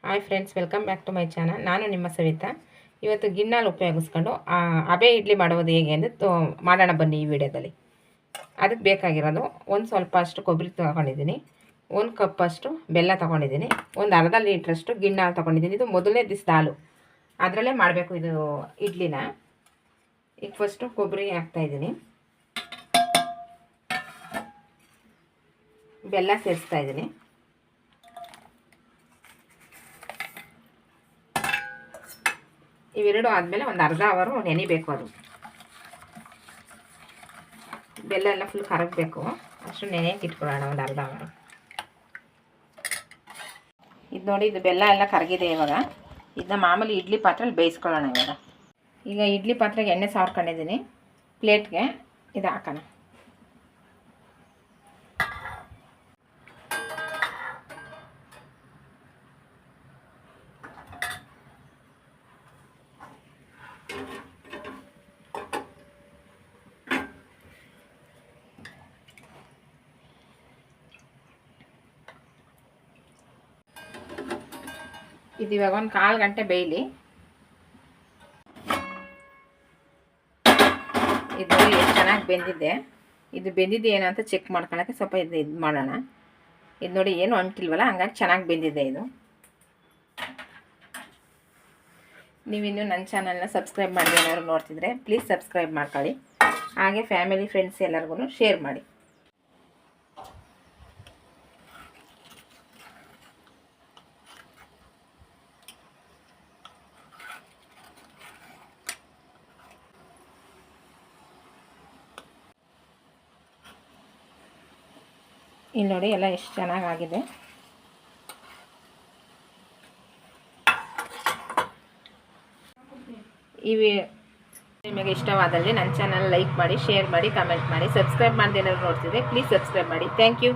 Hi friends, welcome back to my channel. ನಾನು ನಿಮ್ಮ ಸವಿತಾ. ಇವತ್ತು ಗಿಣ್ಣಾಲು ಉಪಯೋಗಿಸ್ಕೊಂಡು ಹಬೆ ಇಡ್ಲಿ ಮಾಡೋದು ಹೇಗೆ ಎಂದು ಮಾಡೋಣ ಬನ್ನಿ ಈ ವಿಡಿಯೋದಲ್ಲಿ. ಅದಕ್ಕೆ ಬೇಕಾಗಿರೋದು ಒಂದು ಸ್ವಲ್ಪ ಅಷ್ಟು ಕೊಬ್ಬರಿ ತೊಗೊಂಡಿದ್ದೀನಿ, 1 ಕಪ್ ಅಷ್ಟು ಬೆಲ್ಲ ತೊಗೊಂಡಿದ್ದೀನಿ, ಒಂದು ಅರ್ಧ ಲೀಟ್ರಷ್ಟು ಗಿಣ್ಣಾಲು ತೊಗೊಂಡಿದ್ದೀನಿ. ಇದು ಮೊದಲನೇ ದಿವಸದ ಹಾಲು, ಅದರಲ್ಲೇ ಮಾಡಬೇಕು ಇದು ಇಡ್ಲಿನ. ಈಗ ಫಸ್ಟು ಕೊಬ್ಬರಿ ಹಾಕ್ತಾಯಿದ್ದೀನಿ, ಬೆಲ್ಲ ಸೇರಿಸ್ತಾಯಿದ್ದೀನಿ. ಇವೆರಡು ಆದಮೇಲೆ ಒಂದು ಅರ್ಧ ಅವರು ನೆನಿಬೇಕು. ಅದು ಬೆಲ್ಲ ಎಲ್ಲ ಫುಲ್ ಕರಗಬೇಕು, ಅಷ್ಟು ನೆನೆಯಕ್ಕೆ ಇಟ್ಕೊಳ್ಳೋಣ ಒಂದು ಅರ್ಧ ಅವರು. ಇದು ನೋಡಿ, ಇದು ಬೆಲ್ಲ ಎಲ್ಲ ಕರಗಿದೆ. ಇವಾಗ ಇದನ್ನ ಮಾಮೂಲಿ ಇಡ್ಲಿ ಪಾತ್ರೆಯಲ್ಲಿ ಬೇಯಿಸ್ಕೊಳ್ಳೋಣ. ಈಗ ಇಡ್ಲಿ ಪಾತ್ರೆಗೆ ಎಣ್ಣೆ ಸಾರ್ಕೊಂಡಿದ್ದೀನಿ, ಪ್ಲೇಟ್ಗೆ ಇದು ಹಾಕೋಣ. ಇದು ಇವಾಗ ಒಂದು 1/4 ಗಂಟೆ ಬೇಯಲಿ. ಇದು ಎಷ್ಟು ಚೆನ್ನಾಗಿ ಬೆಂದಿದೆ. ಇದು ಬೆಂದಿದೆ ಏನು ಅಂತ ಚೆಕ್ ಮಾಡ್ಕೊಳ್ಳೋಕ್ಕೆ ಸ್ವಲ್ಪ ಇದು ಮಾಡೋಣ. ಇದು ನೋಡಿ, ಏನು ಅಂಟಿಲ್ವಲ್ಲ, ಹಂಗಾಗಿ ಚೆನ್ನಾಗಿ ಬೆಂದಿದೆ ಇದು. ನೀವಿನ್ನೂ ನನ್ನ ಚಾನಲ್ನ ಸಬ್ಸ್ಕ್ರೈಬ್ ಮಾಡಿ ಏನಾದ್ರು ನೋಡ್ತಿದ್ರೆ ಪ್ಲೀಸ್ ಸಬ್ಸ್ಕ್ರೈಬ್ ಮಾಡ್ಕೊಳ್ಳಿ. ಹಾಗೆ ಫ್ಯಾಮಿಲಿ ಫ್ರೆಂಡ್ಸ್ ಎಲ್ಲರಿಗೂ ಶೇರ್ ಮಾಡಿ. ಇಲ್ಲಿ ನೋಡಿ, ಎಲ್ಲ ಎಷ್ಟು ಚೆನ್ನಾಗಾಗಿದೆ. ನಿಮಗೆ ಇಷ್ಟವಾದಲ್ಲಿ ನನ್ನ ಚಾನಲ್ ಲೈಕ್ ಮಾಡಿ, ಶೇರ್ ಮಾಡಿ, ಕಮೆಂಟ್ ಮಾಡಿ. ಸಬ್ಸ್ಕ್ರೈಬ್ ಮಾಡದೆ ಏನಾದ್ರು ನೋಡ್ತಿದ್ರೆ ಪ್ಲೀಸ್ ಸಬ್ಸ್ಕ್ರೈಬ್ ಮಾಡಿ. Thank you.